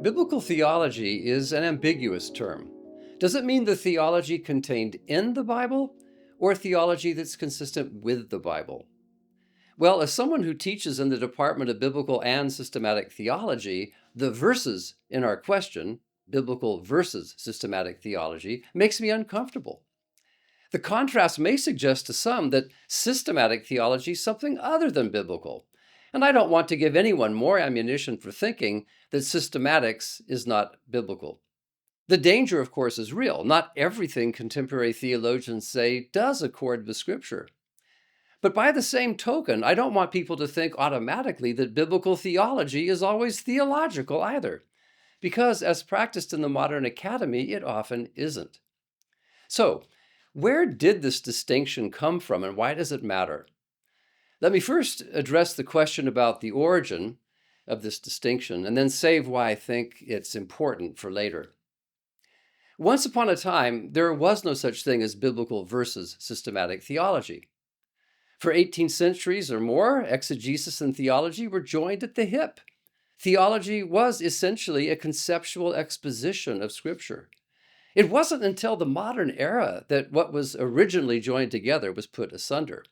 Biblical theology is an ambiguous term. Does it mean the theology contained in the Bible or theology that's consistent with the Bible? Well, as someone who teaches in the Department of Biblical and Systematic Theology, the verses in our question, biblical versus systematic theology, makes me uncomfortable. The contrast may suggest to some that systematic theology is something other than biblical. And I don't want to give anyone more ammunition for thinking that systematics is not biblical. The danger, of course, is real. Not everything contemporary theologians say does accord with Scripture. But by the same token, I don't want people to think automatically that biblical theology is always theological either, because as practiced in the modern academy, it often isn't. So, where did this distinction come from and why does it matter? Let me first address the question about the origin of this distinction and then save why I think it's important for later. Once upon a time, there was no such thing as biblical versus systematic theology. For 18 centuries or more, exegesis and theology were joined at the hip. Theology was essentially a conceptual exposition of Scripture. It wasn't until the modern era that what was originally joined together was put asunder.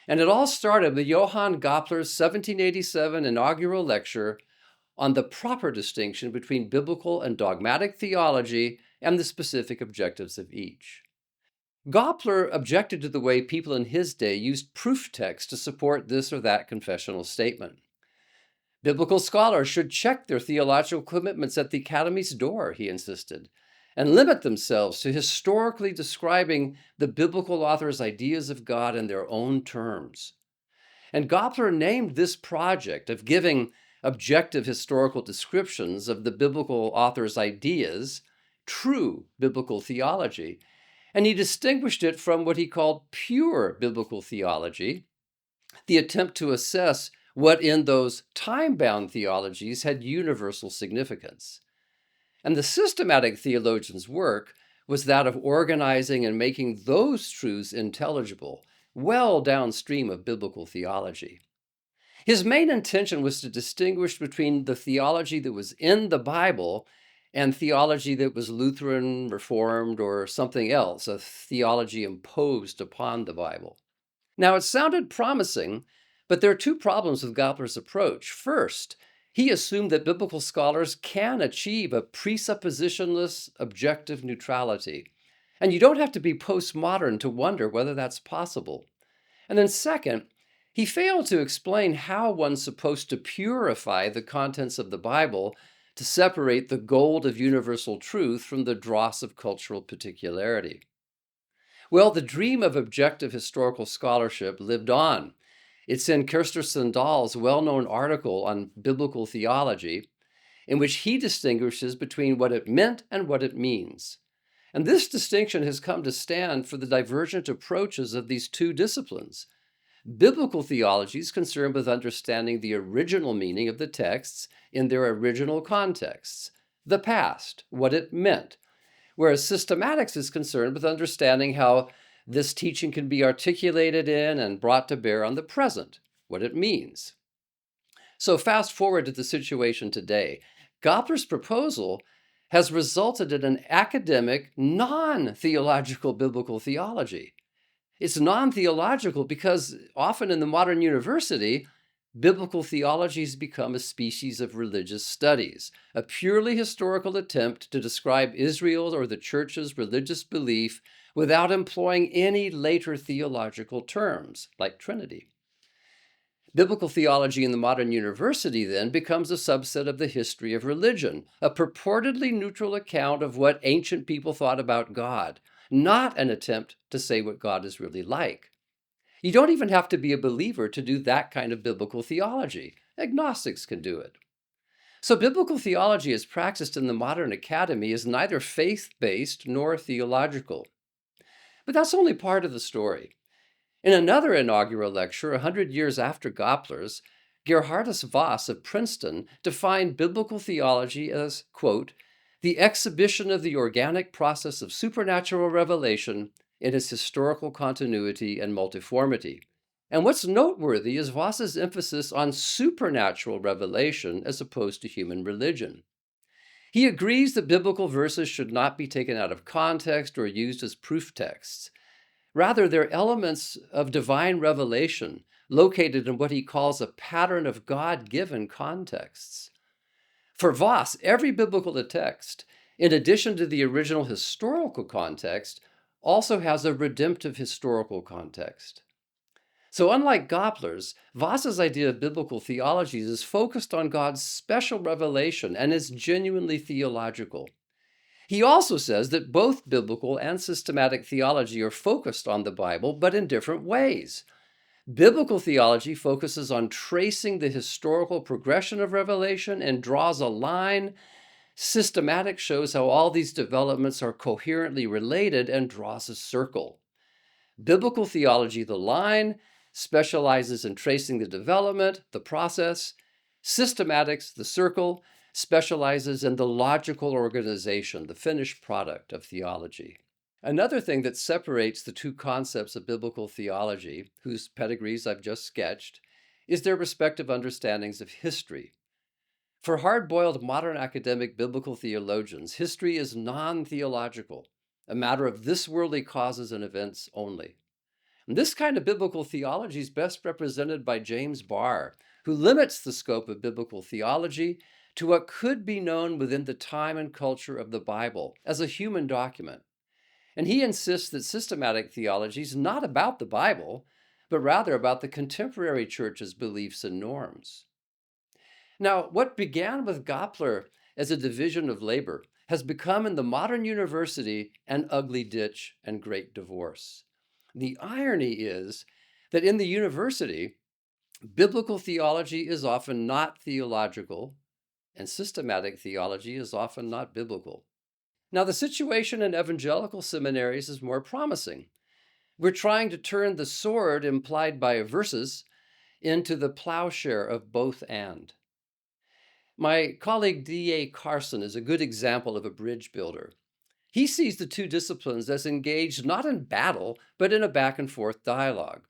And it all started with Johann Gopler's 1787 inaugural lecture on the proper distinction between biblical and dogmatic theology and the specific objectives of each. Gopler objected to the way people in his day used proof text to support this or that confessional statement. Biblical scholars should check their theological commitments at the Academy's door, he insisted, and limit themselves to historically describing the biblical author's ideas of God in their own terms. And Gopler named this project of giving objective historical descriptions of the biblical author's ideas true biblical theology, and he distinguished it from what he called pure biblical theology, the attempt to assess what in those time-bound theologies had universal significance. And the systematic theologian's work was that of organizing and making those truths intelligible, well downstream of biblical theology. His main intention was to distinguish between the theology that was in the Bible and theology that was Lutheran, Reformed, or something else, a theology imposed upon the Bible. Now, it sounded promising, but there are two problems with Gopler's approach. First, he assumed that biblical scholars can achieve a presuppositionless objective neutrality. And you don't have to be postmodern to wonder whether that's possible. And then second, he failed to explain how one's supposed to purify the contents of the Bible to separate the gold of universal truth from the dross of cultural particularity. Well, the dream of objective historical scholarship lived on. It's in Kirster Sandal's well-known article on biblical theology, in which he distinguishes between what it meant and what it means. And this distinction has come to stand for the divergent approaches of these two disciplines. Biblical theology is concerned with understanding the original meaning of the texts in their original contexts, the past, what it meant, whereas systematics is concerned with understanding how this teaching can be articulated in and brought to bear on the present, what it means. So fast forward to the situation today. Gopler's proposal has resulted in an academic, non-theological biblical theology. It's non-theological because often in the modern university, biblical theology has become a species of religious studies, a purely historical attempt to describe Israel or the church's religious belief without employing any later theological terms, like Trinity. Biblical theology in the modern university then becomes a subset of the history of religion, a purportedly neutral account of what ancient people thought about God, not an attempt to say what God is really like. You don't even have to be a believer to do that kind of biblical theology. Agnostics can do it. So biblical theology as practiced in the modern academy is neither faith-based nor theological. But that's only part of the story. In another inaugural lecture, 100 years after Gopler's, Gerhardus Voss of Princeton defined biblical theology as, quote, the exhibition of the organic process of supernatural revelation in its historical continuity and multiformity. And what's noteworthy is Voss's emphasis on supernatural revelation as opposed to human religion. He agrees that biblical verses should not be taken out of context or used as proof texts. Rather, they're elements of divine revelation located in what he calls a pattern of God-given contexts. For Voss, every biblical text, in addition to the original historical context, also has a redemptive historical context. So unlike Gopler's, Voss's idea of biblical theology is focused on God's special revelation and is genuinely theological. He also says that both biblical and systematic theology are focused on the Bible, but in different ways. Biblical theology focuses on tracing the historical progression of revelation and draws a line. Systematic shows how all these developments are coherently related and draws a circle. Biblical theology, the line, specializes in tracing the development, the process. Systematics, the circle, specializes in the logical organization, the finished product of theology. Another thing that separates the two concepts of biblical theology, whose pedigrees I've just sketched, is their respective understandings of history. For hard-boiled modern academic biblical theologians, history is non-theological, a matter of this-worldly causes and events only. And this kind of biblical theology is best represented by James Barr, who limits the scope of biblical theology to what could be known within the time and culture of the Bible as a human document. And he insists that systematic theology is not about the Bible, but rather about the contemporary church's beliefs and norms. Now, what began with Gopler as a division of labor has become in the modern university an ugly ditch and great divorce. The irony is that in the university, biblical theology is often not theological, and systematic theology is often not biblical. Now, the situation in evangelical seminaries is more promising. We're trying to turn the sword implied by verses into the plowshare of both and. My colleague D.A. Carson is a good example of a bridge builder. He sees the two disciplines as engaged not in battle, but in a back and forth dialogue.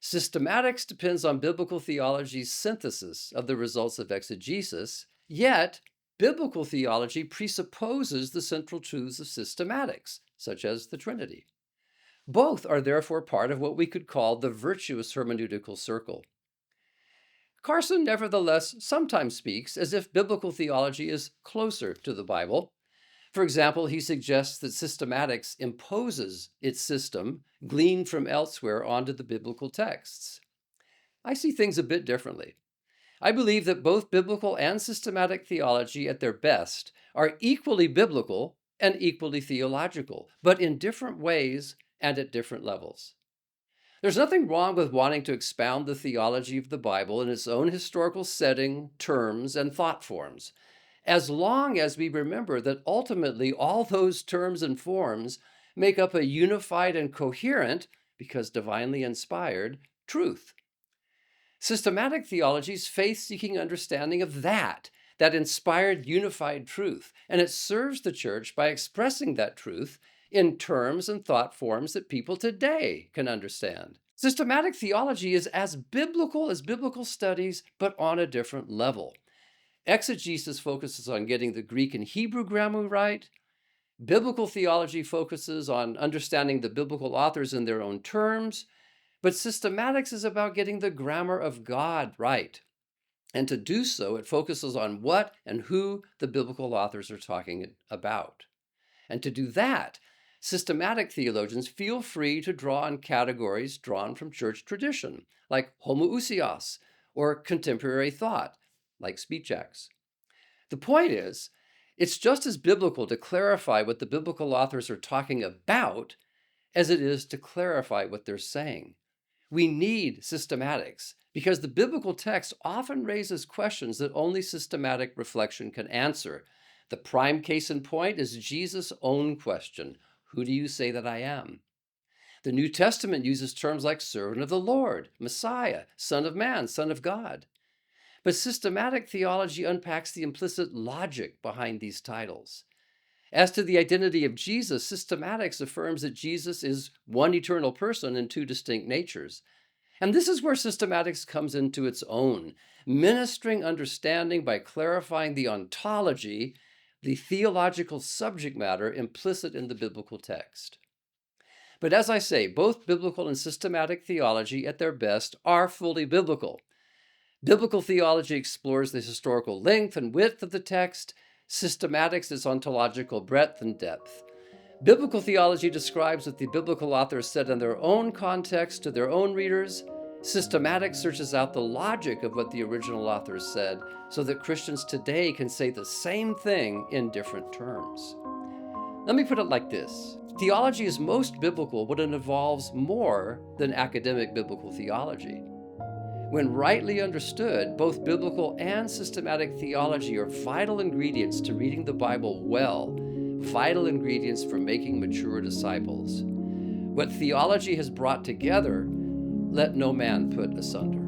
Systematics depends on biblical theology's synthesis of the results of exegesis, yet biblical theology presupposes the central truths of systematics, such as the Trinity. Both are therefore part of what we could call the virtuous hermeneutical circle. Carson, nevertheless, sometimes speaks as if biblical theology is closer to the Bible. For example, he suggests that systematics imposes its system, gleaned from elsewhere, onto the biblical texts. I see things a bit differently. I believe that both biblical and systematic theology at their best are equally biblical and equally theological, but in different ways and at different levels. There's nothing wrong with wanting to expound the theology of the Bible in its own historical setting, terms, and thought forms, as long as we remember that ultimately all those terms and forms make up a unified and coherent, because divinely inspired, truth. Systematic theology's faith-seeking understanding of that inspired, unified truth, and it serves the church by expressing that truth in terms and thought forms that people today can understand. Systematic theology is as biblical studies, but on a different level. Exegesis focuses on getting the Greek and Hebrew grammar right. Biblical theology focuses on understanding the biblical authors in their own terms. But systematics is about getting the grammar of God right. And to do so, it focuses on what and who the biblical authors are talking about. And to do that, systematic theologians feel free to draw on categories drawn from church tradition, like homoousios, or contemporary thought, like speech acts. The point is, it's just as biblical to clarify what the biblical authors are talking about as it is to clarify what they're saying. We need systematics because the biblical text often raises questions that only systematic reflection can answer. The prime case in point is Jesus' own question: who do you say that I am? The New Testament uses terms like servant of the Lord, Messiah, Son of Man, Son of God. But systematic theology unpacks the implicit logic behind these titles. As to the identity of Jesus, systematics affirms that Jesus is one eternal person in two distinct natures. And this is where systematics comes into its own, ministering understanding by clarifying the ontology, the theological subject matter implicit in the biblical text. But as I say, both biblical and systematic theology at their best are fully biblical. Biblical theology explores the historical length and width of the text. Systematics its ontological breadth and depth. Biblical theology describes what the biblical authors said in their own context to their own readers. Systematic searches out the logic of what the original authors said so that Christians today can say the same thing in different terms. Let me put it like this. Theology is most biblical when it involves more than academic biblical theology. When rightly understood, both biblical and systematic theology are vital ingredients to reading the Bible well, vital ingredients for making mature disciples. What theology has brought together, let no man put asunder.